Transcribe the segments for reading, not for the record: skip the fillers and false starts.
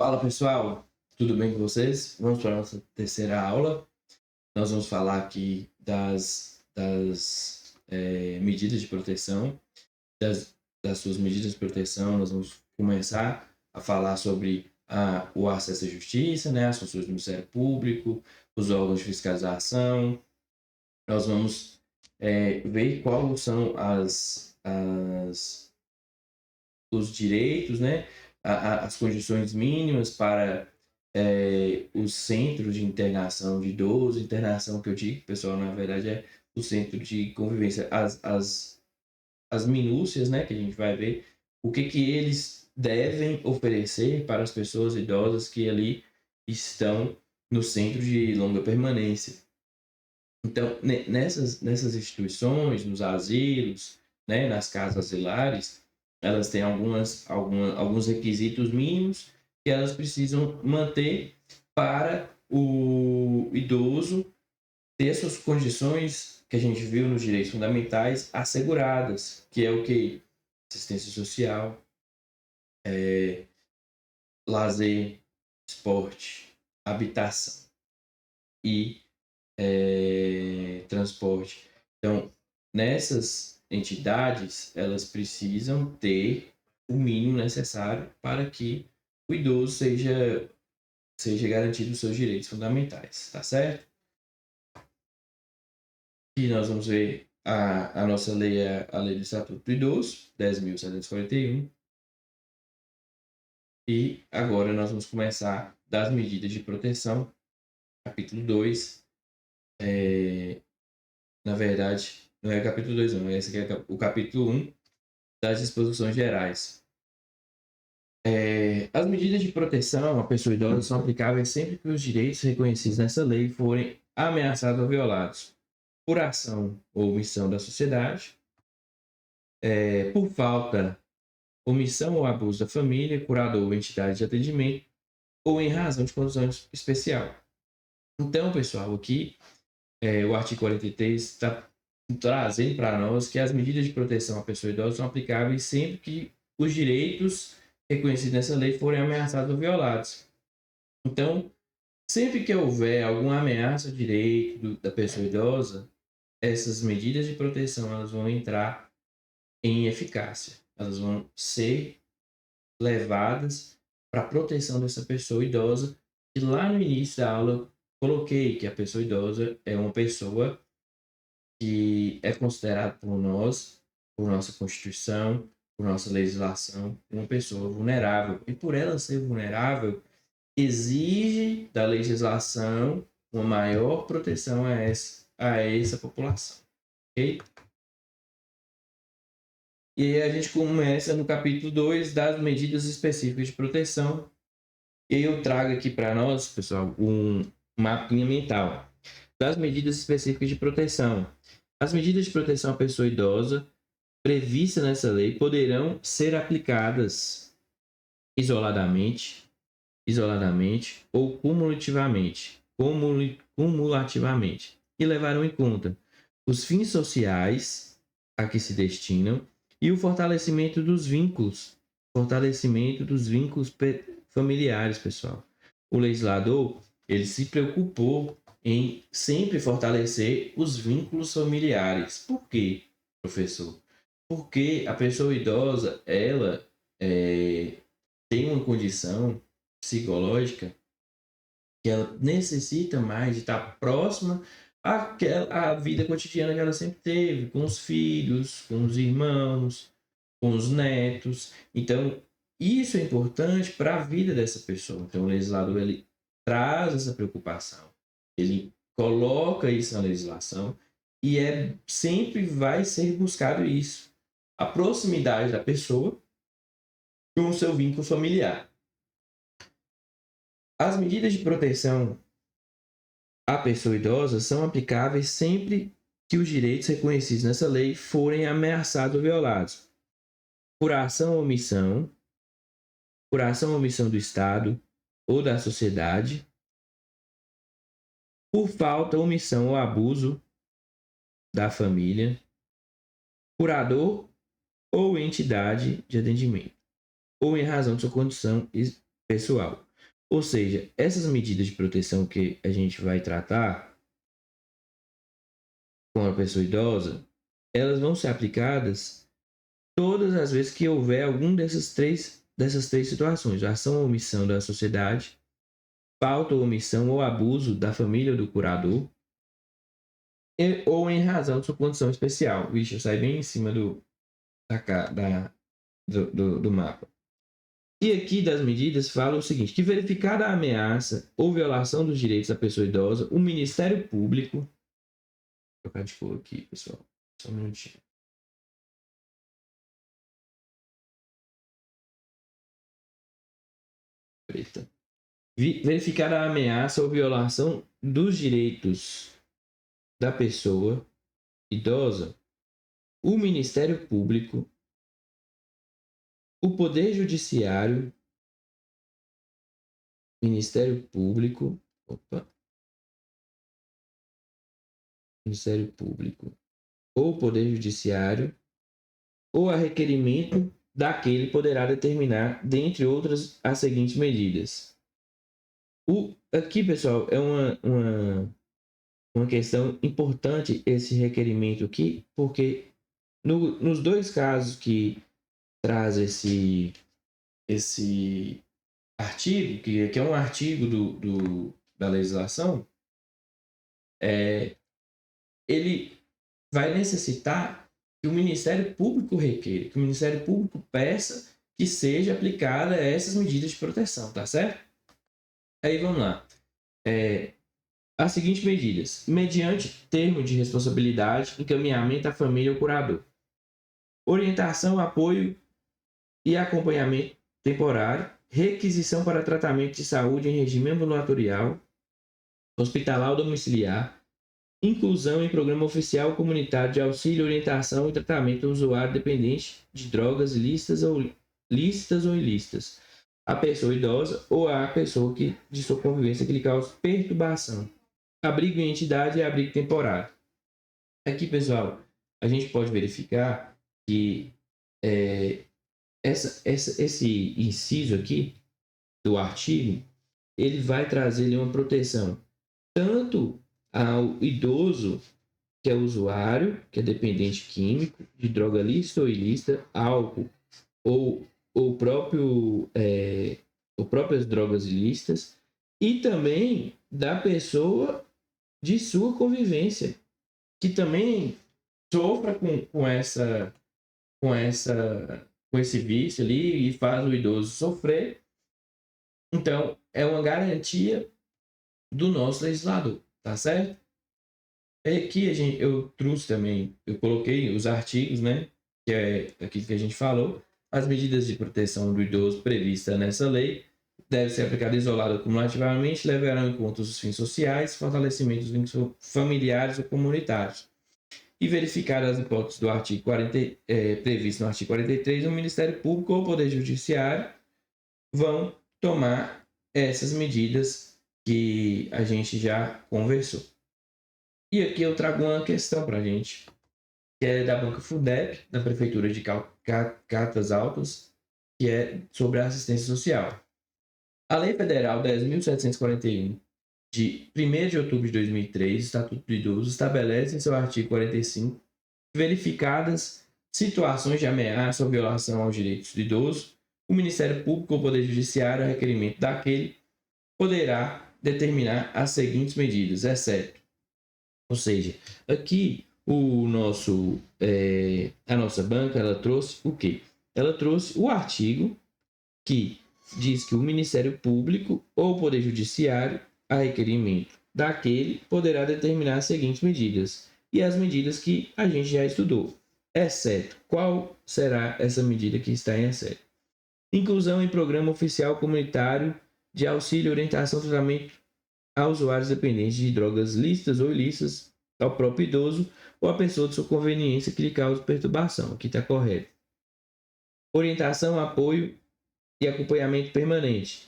Fala pessoal, tudo bem com vocês? Vamos para a nossa terceira aula. Nós vamos falar aqui das medidas de proteção, das suas medidas de proteção. Nós vamos começar a falar sobre o acesso à justiça, né, as funções do Ministério Público, os órgãos de fiscalização. Nós vamos ver quais são os direitos, né, as condições mínimas para os centros de internação de idoso, internação que eu digo, pessoal, na verdade é o centro de convivência, as minúcias, né, que a gente vai ver, o que eles devem oferecer para as pessoas idosas que ali estão no centro de longa permanência. Então, nessas instituições, nos asilos, né, nas casas asilares, elas têm alguns requisitos mínimos que elas precisam manter para o idoso ter suas condições que a gente viu nos direitos fundamentais asseguradas, que é o que? Assistência social, lazer, esporte, habitação e transporte. Então, nessas entidades, elas precisam ter o mínimo necessário para que o idoso seja garantido os seus direitos fundamentais, tá certo? E nós vamos ver a nossa lei, a Lei do Estatuto do Idoso, 10.741. E agora nós vamos começar das medidas de proteção, capítulo 2. Na verdade, não é o capítulo 2, não. Esse aqui é o capítulo 1 das disposições gerais. As medidas de proteção à pessoa idosa são aplicáveis sempre que os direitos reconhecidos nessa lei forem ameaçados ou violados por ação ou omissão da sociedade, por falta, omissão ou abuso da família, curador ou entidade de atendimento, ou em razão de condição especial. Então, pessoal, aqui o artigo 43 está trazendo para nós que as medidas de proteção à pessoa idosa são aplicáveis sempre que os direitos reconhecidos nessa lei forem ameaçados ou violados. Então, sempre que houver alguma ameaça ao direito da pessoa idosa, essas medidas de proteção elas vão entrar em eficácia. Elas vão ser levadas para a proteção dessa pessoa idosa. E lá no início da aula eu coloquei que a pessoa idosa é uma pessoa que é considerada por nós, por nossa Constituição, por nossa legislação, uma pessoa vulnerável. E por ela ser vulnerável, exige da legislação uma maior proteção a essa população. Ok? E aí a gente começa no capítulo 2 das medidas específicas de proteção. E eu trago aqui para nós, pessoal, um mapinha mental das medidas específicas de proteção. As medidas de proteção à pessoa idosa previstas nessa lei poderão ser aplicadas isoladamente ou cumulativamente, e levarão em conta os fins sociais a que se destinam e o fortalecimento dos vínculos familiares, pessoal. O legislador, ele se preocupou em sempre fortalecer os vínculos familiares. Por quê, professor? Porque a pessoa idosa, ela tem uma condição psicológica que ela necessita mais de estar próxima à vida cotidiana que ela sempre teve, com os filhos, com os irmãos, com os netos. Então, isso é importante para a vida dessa pessoa. Então, o legislador ele traz essa preocupação, ele coloca isso na legislação e sempre vai ser buscado isso, a proximidade da pessoa com o seu vínculo familiar. As medidas de proteção à pessoa idosa são aplicáveis sempre que os direitos reconhecidos nessa lei forem ameaçados ou violados por ação ou omissão do Estado ou da sociedade, por falta, omissão ou abuso da família, curador ou entidade de atendimento, ou em razão de sua condição pessoal. Ou seja, essas medidas de proteção que a gente vai tratar com a pessoa idosa, elas vão ser aplicadas todas as vezes que houver algum dessas três situações: ação ou omissão da sociedade, falta ou omissão ou abuso da família ou do curador, ou em razão de sua condição especial. Vixe, eu saí bem em cima do mapa. E aqui das medidas fala o seguinte: que verificada a ameaça ou violação dos direitos da pessoa idosa, o Ministério Público... Vou trocar de cor aqui, pessoal. Só um minutinho. Preta. Verificar a ameaça ou violação dos direitos da pessoa idosa, o Ministério Público, o Poder Judiciário, Ministério Público, Ministério Público, ou Poder Judiciário, ou a requerimento daquele poderá determinar, dentre outras, as seguintes medidas. Aqui, pessoal, é uma questão importante esse requerimento aqui, porque nos dois casos que traz esse artigo, que é um artigo da legislação, ele vai necessitar que o Ministério Público requeira, que o Ministério Público peça que seja aplicada essas medidas de proteção, tá certo? Aí vamos lá. As seguintes medidas: mediante termo de responsabilidade, encaminhamento à família ou curador, orientação, apoio e acompanhamento temporário, requisição para tratamento de saúde em regime ambulatorial, hospitalar ou domiciliar, inclusão em programa oficial comunitário de auxílio, orientação e tratamento do usuário dependente de drogas lícitas ou ilícitas, a pessoa idosa ou a pessoa de sua convivência que lhe causa perturbação, abrigo em entidade e abrigo temporário. Aqui, pessoal, a gente pode verificar que esse inciso aqui do artigo, ele vai trazer uma proteção tanto ao idoso que é usuário, que é dependente químico, de droga lícita ou ilícita, álcool ou próprias drogas ilícitas, e também da pessoa de sua convivência, que também sofra com esse vício ali e faz o idoso sofrer. Então, é uma garantia do nosso legislador, tá certo? Aqui eu trouxe também, eu coloquei os artigos, né? Que é aquilo que a gente falou. As medidas de proteção do idoso previstas nessa lei devem ser aplicadas isolada ou cumulativamente, levarão em conta os fins sociais, fortalecimento dos vínculos familiares ou comunitários. E verificar as hipóteses do artigo 40, previsto no artigo 43, o Ministério Público ou o Poder Judiciário vão tomar essas medidas que a gente já conversou. E aqui eu trago uma questão para a gente, que é da Banca FUDEP, da Prefeitura de Catas Altas, que é sobre a assistência social. A Lei Federal 10.741, de 1º de outubro de 2003, Estatuto do Idoso, estabelece em seu artigo 45, verificadas situações de ameaça ou violação aos direitos do idoso, o Ministério Público ou o Poder Judiciário, a requerimento daquele, poderá determinar as seguintes medidas, exceto. Ou seja, aqui a nossa banca, ela trouxe o quê? Ela trouxe o artigo que diz que o Ministério Público ou o Poder Judiciário, a requerimento daquele, poderá determinar as seguintes medidas. E as medidas que a gente já estudou. Exceto, qual será essa medida que está em exceto? Inclusão em programa oficial comunitário de auxílio, orientação e tratamento a usuários dependentes de drogas lícitas ou ilícitas, ao próprio idoso ou a pessoa de sua conveniência que lhe causa perturbação. Aqui está correto. Orientação, apoio e acompanhamento permanente.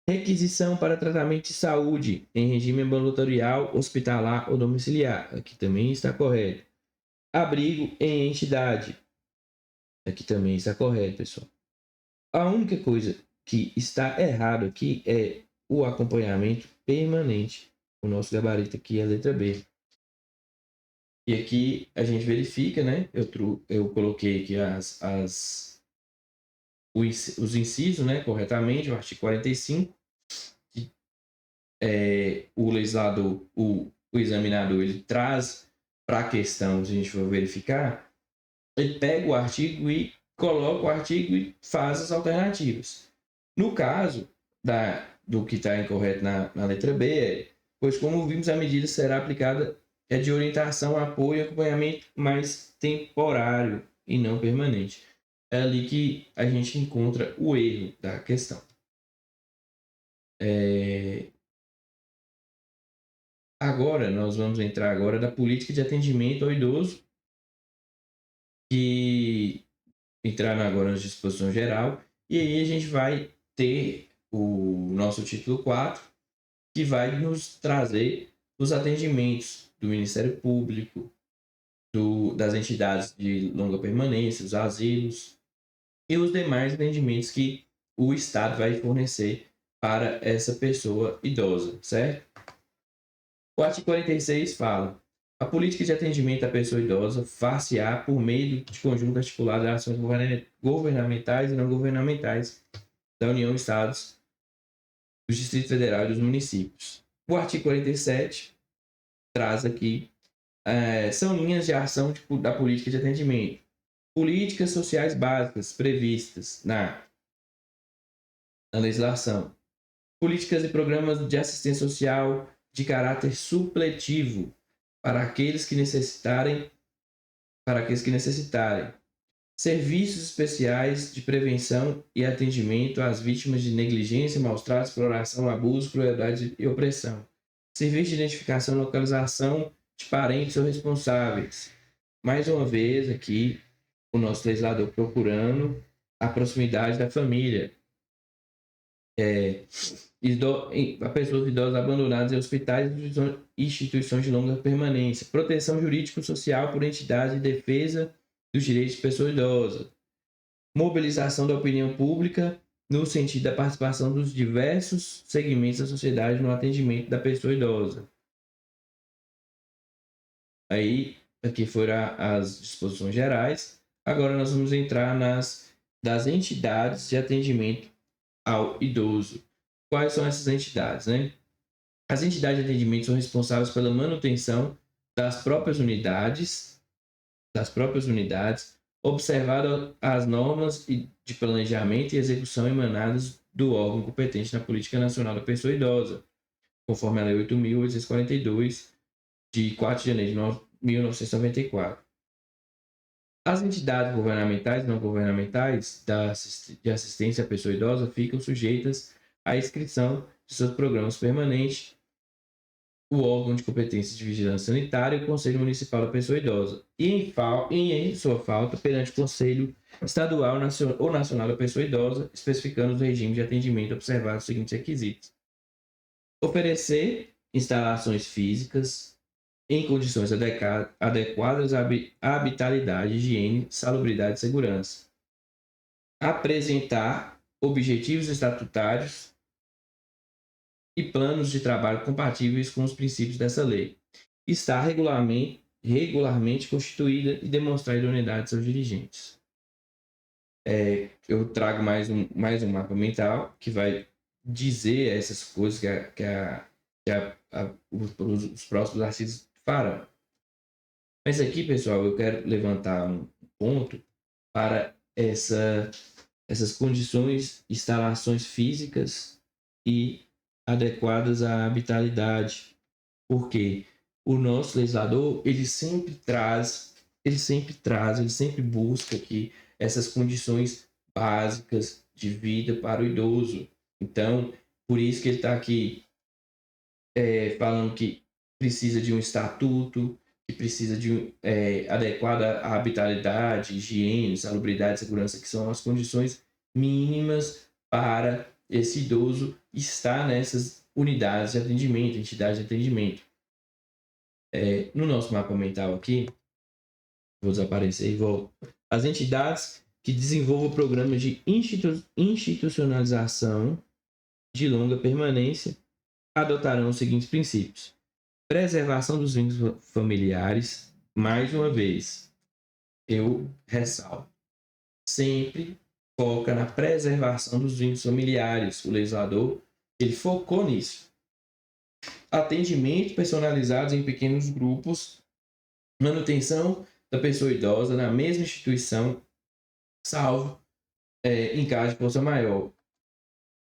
Requisição para tratamento de saúde em regime ambulatorial, hospitalar ou domiciliar. Aqui também está correto. Abrigo em entidade. Aqui também está correto, pessoal. A única coisa que está errado aqui é o acompanhamento permanente. O nosso gabarito aqui é a letra B. E aqui a gente verifica, né? Eu coloquei aqui os incisos, né, corretamente, o artigo 45. O legislador, o examinador, ele traz para a questão, se a gente for verificar, ele pega o artigo e coloca o artigo e faz as alternativas. No caso do que está incorreto na letra B, pois como vimos, a medida será aplicada de orientação, apoio e acompanhamento mais temporário e não permanente. É ali que a gente encontra o erro da questão. Agora, nós vamos entrar agora da política de atendimento ao idoso, que entraram agora na disposição geral, e aí a gente vai ter o nosso título 4, que vai nos trazer os atendimentos do Ministério Público, das entidades de longa permanência, os asilos e os demais atendimentos que o Estado vai fornecer para essa pessoa idosa, certo? O artigo 46 fala: a política de atendimento à pessoa idosa far-se-á por meio de conjunto articulado de ações governamentais e não governamentais da União, Estados, do Distrito Federal e dos municípios. O artigo 47 traz aqui, são linhas de ação da política de atendimento. Políticas sociais básicas previstas na legislação. Políticas e programas de assistência social de caráter supletivo para aqueles que necessitarem. Serviços especiais de prevenção e atendimento às vítimas de negligência, maus tratos, exploração, abuso, crueldade e opressão. Serviço de identificação e localização de parentes ou responsáveis. Mais uma vez aqui, o nosso legislador procurando a proximidade da família. A pessoas idosas abandonadas em hospitais e instituições de longa permanência. Proteção jurídico-social por entidades de defesa dos direitos de pessoa idosa. Mobilização da opinião pública no sentido da participação dos diversos segmentos da sociedade no atendimento da pessoa idosa. Aí, aqui foram as disposições gerais. Agora nós vamos entrar das entidades de atendimento ao idoso. Quais são essas entidades, né? As entidades de atendimento são responsáveis pela manutenção das próprias unidades, observado as normas de planejamento e execução emanadas do órgão competente na Política Nacional da Pessoa Idosa, conforme a Lei 8.842, de 4 de janeiro de 1994. As entidades governamentais e não governamentais de assistência à pessoa idosa ficam sujeitas à inscrição de seus programas permanentes, o órgão de competência de vigilância sanitária e o Conselho Municipal da Pessoa Idosa, e em sua falta, perante o Conselho Estadual ou Nacional da Pessoa Idosa, especificando os regimes de atendimento observados os seguintes requisitos: oferecer instalações físicas em condições adequadas à habitabilidade, higiene, salubridade e segurança. Apresentar objetivos estatutários e planos de trabalho compatíveis com os princípios dessa lei. Estar regularmente constituída e demonstrar a idoneidade de seus dirigentes. Eu trago mais um mapa mental que vai dizer essas coisas os próximos artigos farão. Mas aqui, pessoal, eu quero levantar um ponto para essas condições, instalações físicas e adequadas à habitabilidade. Porque o nosso legislador, ele sempre busca aqui essas condições básicas de vida para o idoso. Então, por isso que ele está aqui falando que precisa de um estatuto, que precisa de adequada habitabilidade, higiene, salubridade, segurança, que são as condições mínimas para esse idoso estar nessas unidades de atendimento, entidades de atendimento. No nosso mapa mental aqui, vou desaparecer e volto. As entidades que desenvolva programas de institucionalização de longa permanência adotarão os seguintes princípios: preservação dos vínculos familiares. Mais uma vez, eu ressalto, sempre foca na preservação dos vínculos familiares. O legislador, ele focou nisso. Atendimento personalizado em pequenos grupos, manutenção da pessoa idosa na mesma instituição, salvo em caso de força maior.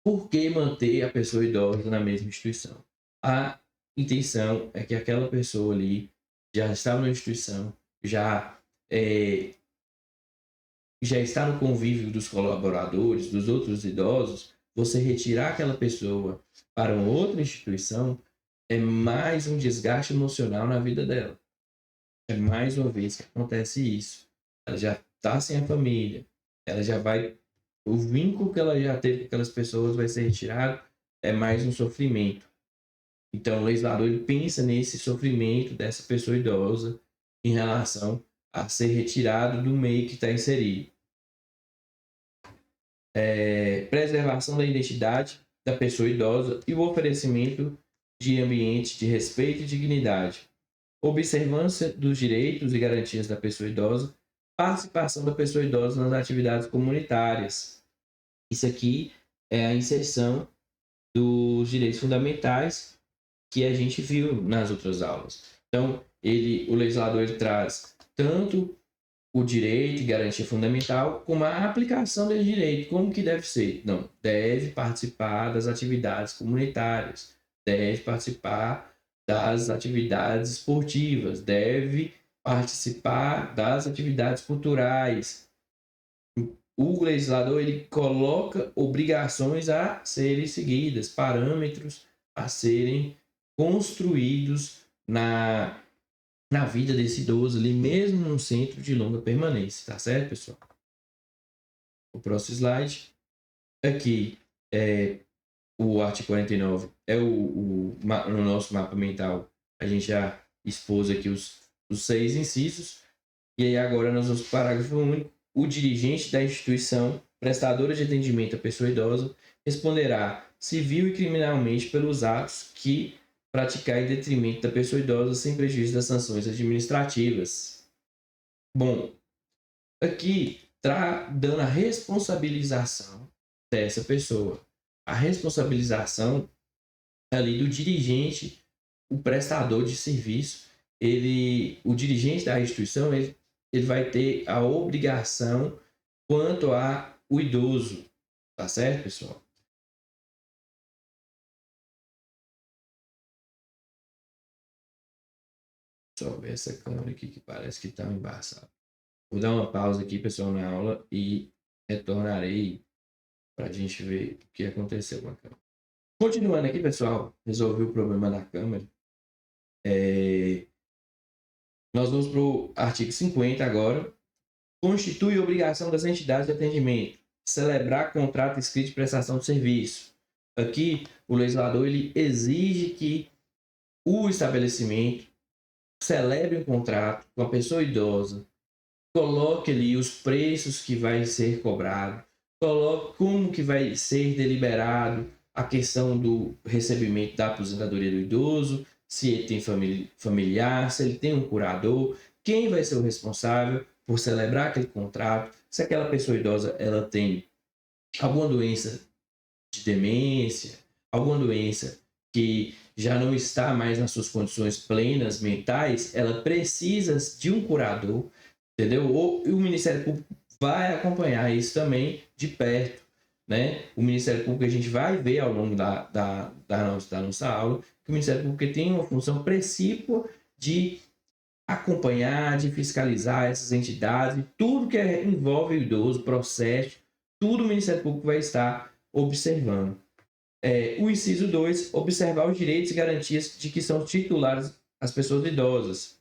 Por que manter a pessoa idosa na mesma instituição? A intenção é que aquela pessoa ali já está na instituição, já está no convívio dos colaboradores, dos outros idosos. Você retirar aquela pessoa para uma outra instituição é mais um desgaste emocional na vida dela. É mais uma vez que acontece isso. Ela já está sem a família, ela já vai... O vínculo que ela já teve com aquelas pessoas vai ser retirado, é mais um sofrimento. Então, o legislador ele pensa nesse sofrimento dessa pessoa idosa em relação a ser retirado do meio que está inserido. Preservação da identidade da pessoa idosa e o oferecimento de ambiente de respeito e dignidade. Observância dos direitos e garantias da pessoa idosa. Participação da pessoa idosa nas atividades comunitárias. Isso aqui é a inserção dos direitos fundamentais que a gente viu nas outras aulas. Então, o legislador ele traz tanto o direito e garantia fundamental, como a aplicação desse direito. Como que deve ser? Não, deve participar das atividades comunitárias, deve participar das atividades esportivas, deve participar das atividades culturais. O legislador ele coloca obrigações a serem seguidas, parâmetros a serem construídos na vida desse idoso ali, mesmo num centro de longa permanência, tá certo, pessoal? O próximo slide. Aqui o artigo 49 no nosso mapa mental, a gente já expôs aqui os 6 incisos, e aí agora nós vamos para o parágrafo único. O dirigente da instituição prestadora de atendimento à pessoa idosa responderá civil e criminalmente pelos atos que praticar em detrimento da pessoa idosa sem prejuízo das sanções administrativas. Bom, aqui está dando a responsabilização dessa pessoa. A responsabilização ali do dirigente, o prestador de serviço, o dirigente da instituição, ele vai ter a obrigação quanto ao idoso. Tá certo, pessoal? Só ver essa câmera aqui que parece que está embaçada. Vou dar uma pausa aqui, pessoal, na aula e retornarei para a gente ver o que aconteceu com a câmera. Continuando aqui, pessoal, resolvi o problema da câmera. Nós vamos para o artigo 50 agora. Constitui obrigação das entidades de atendimento celebrar contrato escrito de prestação de serviço. Aqui, o legislador ele exige que o estabelecimento celebre um contrato com a pessoa idosa, coloque ali os preços que vai ser cobrado, coloque como que vai ser deliberado a questão do recebimento da aposentadoria do idoso, se ele tem familiar, se ele tem um curador, quem vai ser o responsável por celebrar aquele contrato, se aquela pessoa idosa ela tem alguma doença de demência, alguma doença que já não está mais nas suas condições plenas mentais, ela precisa de um curador, entendeu? Ou o Ministério Público vai acompanhar isso também de perto, né? O Ministério Público a gente vai ver ao longo da nossa aula que o Ministério Público tem uma função precípua de acompanhar, de fiscalizar essas entidades, tudo que envolve o idoso, processo, tudo o Ministério Público vai estar observando. O inciso 2, observar os direitos e garantias de que são titulares as pessoas idosas.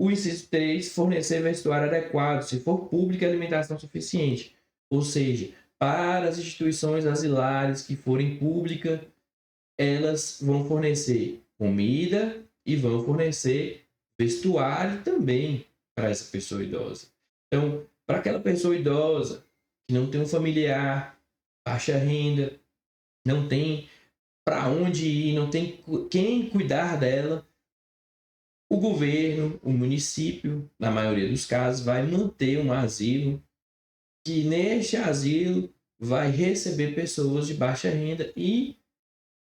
O inciso 3, fornecer vestuário adequado, se for pública, alimentação suficiente. Ou seja, para as instituições asilares que forem públicas, elas vão fornecer comida e vão fornecer vestuário também para essa pessoa idosa. Então, para aquela pessoa idosa que não tem um familiar, baixa renda, não tem para onde ir, não tem quem cuidar dela, o governo, o município, na maioria dos casos, vai manter um asilo, que neste asilo vai receber pessoas de baixa renda e,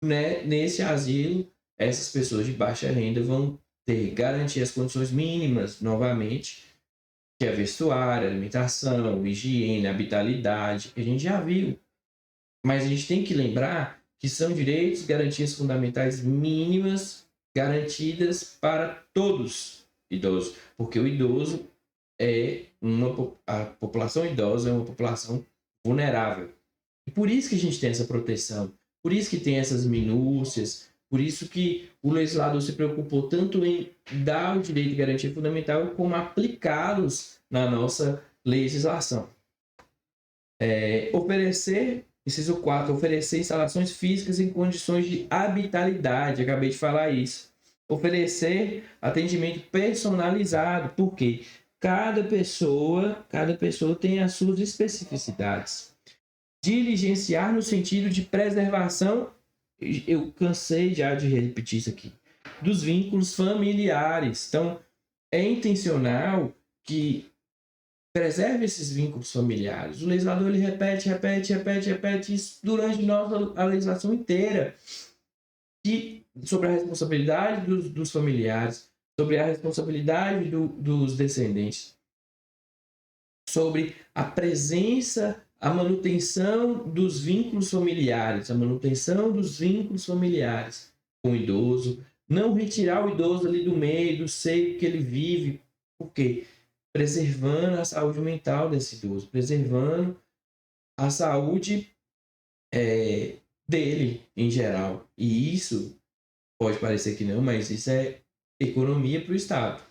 né, nesse asilo essas pessoas de baixa renda vão ter garantir as condições mínimas novamente, que é vestuário, alimentação, higiene, habitabilidade, que a gente já viu. Mas a gente tem que lembrar que são direitos e garantias fundamentais mínimas garantidas para todos idosos, porque o idoso a população idosa é uma população vulnerável. E por isso que a gente tem essa proteção, por isso que tem essas minúcias, por isso que o legislador se preocupou tanto em dar o direito de garantia fundamental como aplicá-los na nossa legislação. Inciso 4, oferecer instalações físicas em condições de habitabilidade, acabei de falar isso. Oferecer atendimento personalizado, porque cada pessoa tem as suas especificidades. Diligenciar no sentido de preservação, eu cansei já de repetir isso aqui, dos vínculos familiares. Então, é intencional que preserve esses vínculos familiares. O legislador ele repete isso durante a legislação inteira. Sobre a responsabilidade dos familiares, sobre a responsabilidade dos descendentes, sobre a presença, a manutenção dos vínculos familiares, com o idoso, não retirar o idoso ali do meio, do seio que ele vive, por quê? Preservando a saúde mental desse idoso, preservando a saúde dele em geral. E isso pode parecer que não, mas isso é economia para o Estado.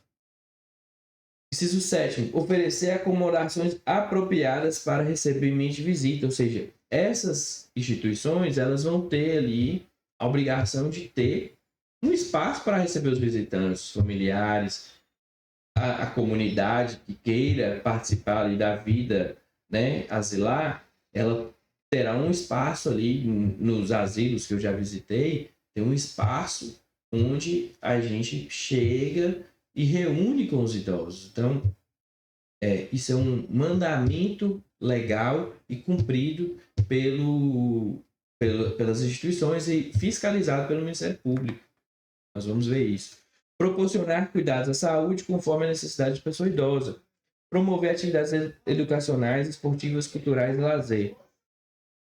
Inciso 7. Oferecer acomodações apropriadas para recebimento de visita, ou seja, essas instituições elas vão ter ali a obrigação de ter um espaço para receber os visitantes, os familiares, a comunidade que queira participar ali da vida, né, asilar, ela terá um espaço ali nos asilos que eu já visitei, tem um espaço onde a gente chega e reúne com os idosos. Então, isso é um mandamento legal e cumprido pelas instituições e fiscalizado pelo Ministério Público. Nós vamos ver isso. Proporcionar cuidados à saúde conforme a necessidade de pessoa idosa. Promover atividades educacionais, esportivas, culturais e lazer.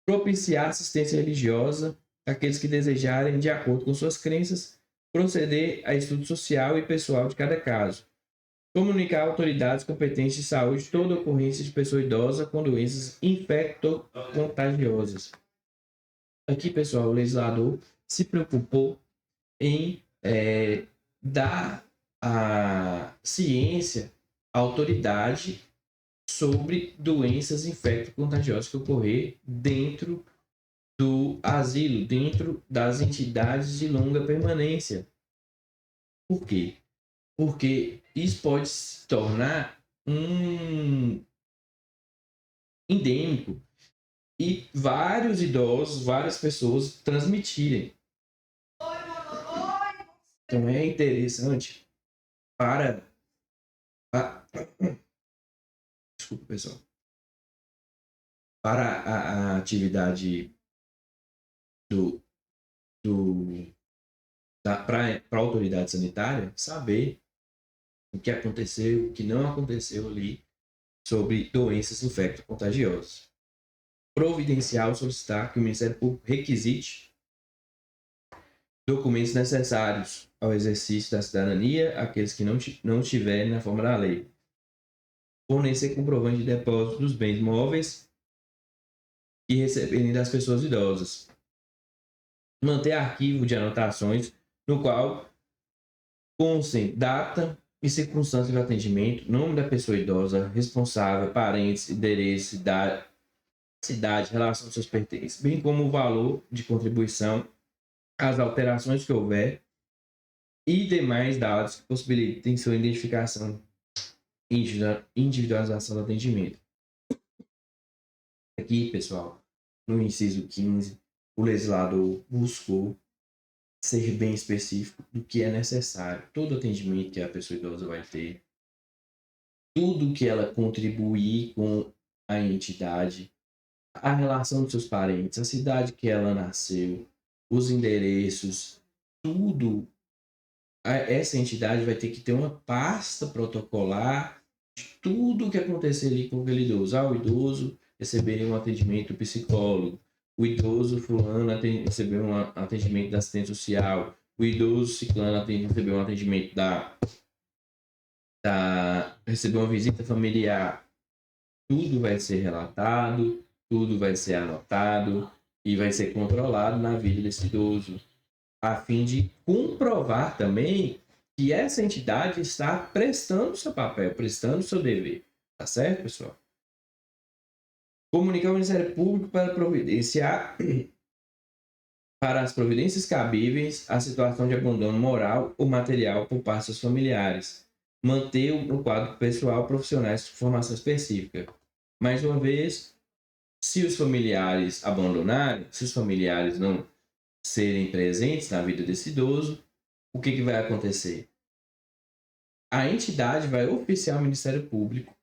Propiciar assistência religiosa àqueles que desejarem, de acordo com suas crenças, proceder a estudo social e pessoal de cada caso. Comunicar a autoridades competentes de saúde toda ocorrência de pessoa idosa com doenças infecto-contagiosas. Aqui, pessoal, o legislador se preocupou em dar à ciência a autoridade sobre doenças infecto-contagiosas que ocorrer dentro do asilo, dentro das entidades de longa permanência. Por quê? Porque isso pode se tornar endêmico e vários idosos, várias pessoas transmitirem. Então é interessante desculpa, pessoal, para a atividade para a autoridade sanitária saber o que aconteceu, o que não aconteceu ali sobre doenças infecto-contagiosas. Providenciar ou solicitar que o Ministério Público requisite documentos necessários ao exercício da cidadania, aqueles que não tiverem na forma da lei. Fornecer comprovante de depósito dos bens móveis e receberem das pessoas idosas. Manter arquivo de anotações no qual constem data e circunstância do atendimento, nome da pessoa idosa, responsável, parentes, endereço, cidade, relação aos seus pertences, bem como o valor de contribuição, as alterações que houver e demais dados que possibilitem sua identificação individualização do atendimento. Aqui, pessoal, no inciso 15, o legislador buscou ser bem específico do que é necessário. Todo atendimento que a pessoa idosa vai ter, tudo que ela contribuir com a entidade, a relação dos seus parentes, a cidade que ela nasceu, os endereços, tudo. Essa entidade vai ter que ter uma pasta protocolar de tudo o que acontecer ali com aquele idoso. O idoso receberia um atendimento psicólogo. O idoso fulano recebeu um atendimento da assistente social. O idoso ciclano recebeu um atendimento recebeu uma visita familiar. Tudo vai ser relatado, tudo vai ser anotado e vai ser controlado na vida desse idoso, a fim de comprovar também que essa entidade está prestando seu papel, prestando seu dever. Tá certo, pessoal? Comunicar ao Ministério Público para providenciar para as providências cabíveis a situação de abandono moral ou material por parte dos familiares. Manter o quadro pessoal profissionais de formação específica. Mais uma vez, se os familiares abandonarem, se os familiares não serem presentes na vida desse idoso, o que vai acontecer? A entidade vai oficiar o Ministério Público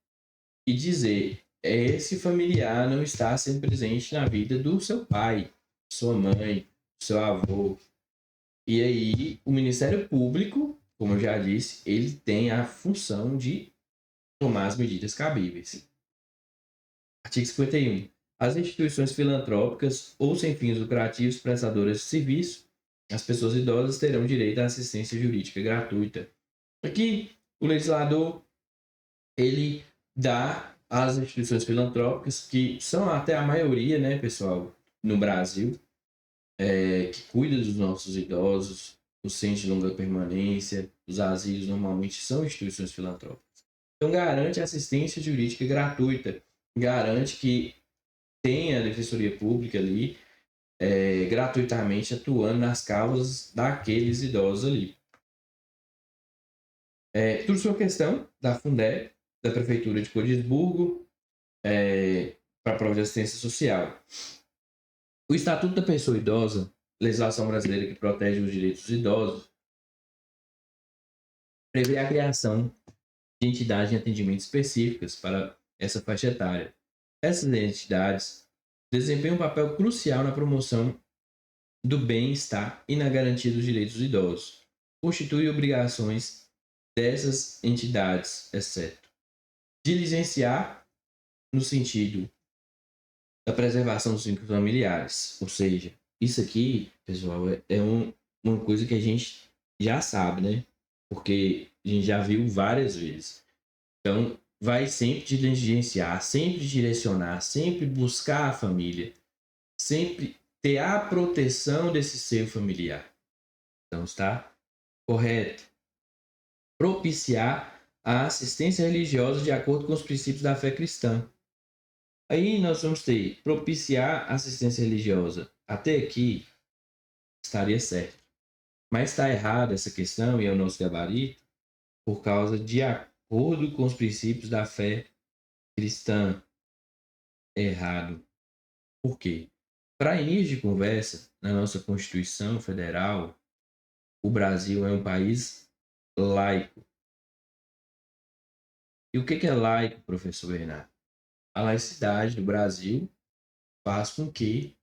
e dizer: esse familiar não está sendo presente na vida do seu pai, sua mãe, seu avô. E aí, o Ministério Público, como eu já disse, ele tem a função de tomar as medidas cabíveis. Artigo 51. As instituições filantrópicas ou sem fins lucrativos prestadoras de serviço, as pessoas idosas terão direito à assistência jurídica gratuita. Aqui, o legislador, ele dá às instituições filantrópicas, que são até a maioria, né, pessoal, no Brasil, que cuida dos nossos idosos, os centros de longa permanência, os asilos, normalmente são instituições filantrópicas. Então, garante assistência jurídica gratuita, garante que tenha a defensoria pública ali, gratuitamente atuando nas causas daqueles idosos ali. Tudo isso é uma questão da Fundeb, da Prefeitura de Codisburgo, para a prova de assistência social. O Estatuto da Pessoa Idosa, legislação brasileira que protege os direitos dos idosos, prevê a criação de entidades de atendimento específicas para essa faixa etária. Essas entidades desempenham um papel crucial na promoção do bem-estar e na garantia dos direitos dos idosos. Constitui obrigações dessas entidades, exceto diligenciar no sentido da preservação dos vínculos familiares. Ou seja, isso aqui, pessoal, uma coisa que a gente já sabe, né? Porque a gente já viu várias vezes. Então, vai sempre diligenciar, sempre direcionar, sempre buscar a família, sempre ter a proteção desse ser familiar. Então, está correto. Propiciar a assistência religiosa de acordo com os princípios da fé cristã. Aí nós vamos ter propiciar assistência religiosa. Até aqui estaria certo. Mas está errado essa questão, e é o nosso gabarito, por causa de acordo com os princípios da fé cristã. Errado. Por quê? Para início de conversa, na nossa Constituição Federal, o Brasil é um país laico. E o que é laico, professor Bernardo? A laicidade do Brasil faz com que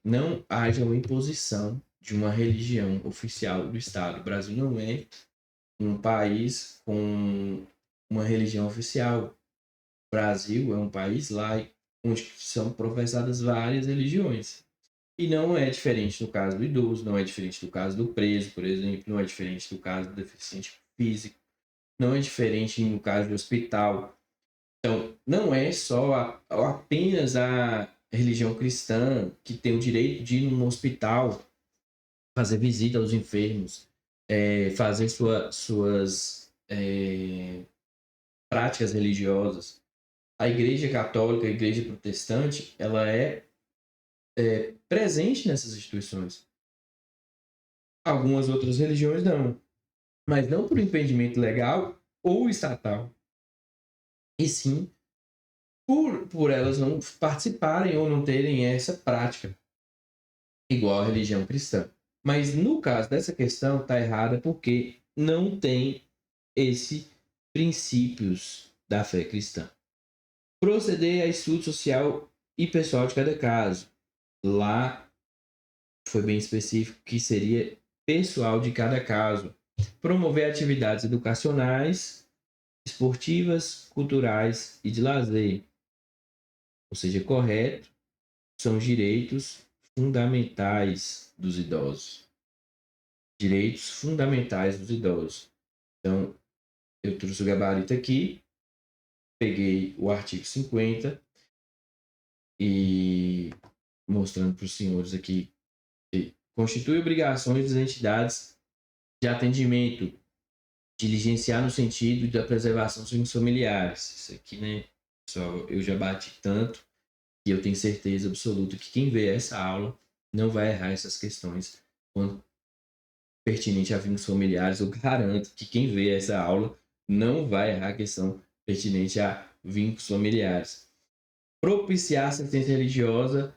não haja uma imposição de uma religião oficial do Estado. O Brasil não é um país com uma religião oficial. O Brasil é um país laico, onde são professadas várias religiões. E não é diferente no caso do idoso, não é diferente do caso do preso, por exemplo, não é diferente do caso do deficiente físico, não é diferente no caso do hospital. Então, não é só apenas a religião cristã que tem o direito de ir num hospital, fazer visita aos enfermos, fazer suas práticas religiosas. A Igreja Católica, a Igreja Protestante, ela é presente nessas instituições. Algumas outras religiões não. Mas não por impedimento legal ou estatal, e sim por elas não participarem ou não terem essa prática, igual a religião cristã. Mas no caso dessa questão, está errada porque não tem esses princípios da fé cristã. Proceder a estudo social e pessoal de cada caso. Lá foi bem específico que seria pessoal de cada caso. Promover atividades educacionais, esportivas, culturais e de lazer. Ou seja, correto, são direitos fundamentais dos idosos. Direitos fundamentais dos idosos. Então, eu trouxe o gabarito aqui, peguei o artigo 50 e mostrando para os senhores aqui que constitui obrigações das entidades de atendimento, diligenciar no sentido da preservação dos bens familiares. Isso aqui, né, pessoal, eu já bati tanto que eu tenho certeza absoluta que quem vê essa aula não vai errar essas questões quando pertinente a vínculos familiares. Eu garanto que quem vê essa aula não vai errar a questão pertinente a vínculos familiares. Propiciar assistência religiosa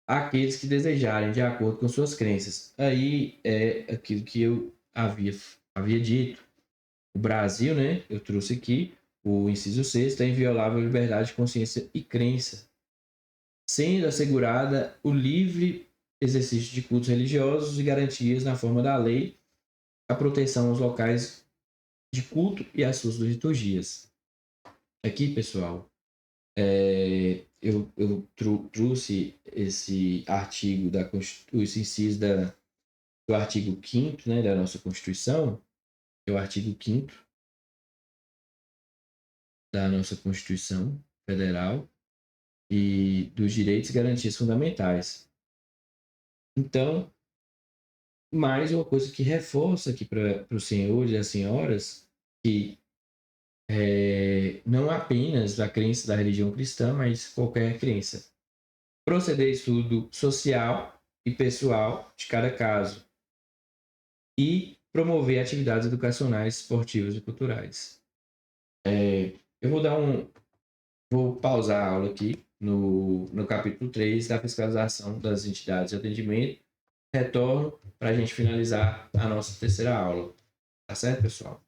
àqueles que desejarem, de acordo com suas crenças. Aí é aquilo que eu havia dito. O Brasil, né, eu trouxe aqui, o inciso 6, é inviolável liberdade de consciência e crença, sendo assegurada o livre exercício de cultos religiosos e garantias na forma da lei, a proteção aos locais de culto e às suas liturgias. Aqui, pessoal, eu trouxe esse artigo da Constituição, inciso do artigo 5º, né, da nossa Constituição, que é o artigo 5º da nossa Constituição Federal e dos direitos e garantias fundamentais. Então, mais uma coisa que reforça aqui para os senhores e as senhoras que não apenas a crença da religião cristã, mas qualquer crença. Proceder a estudo social e pessoal de cada caso e promover atividades educacionais, esportivas e culturais. Eu vou pausar a aula aqui no capítulo 3 da fiscalização das entidades de atendimento. Retorno para a gente finalizar a nossa terceira aula. Tá certo, pessoal?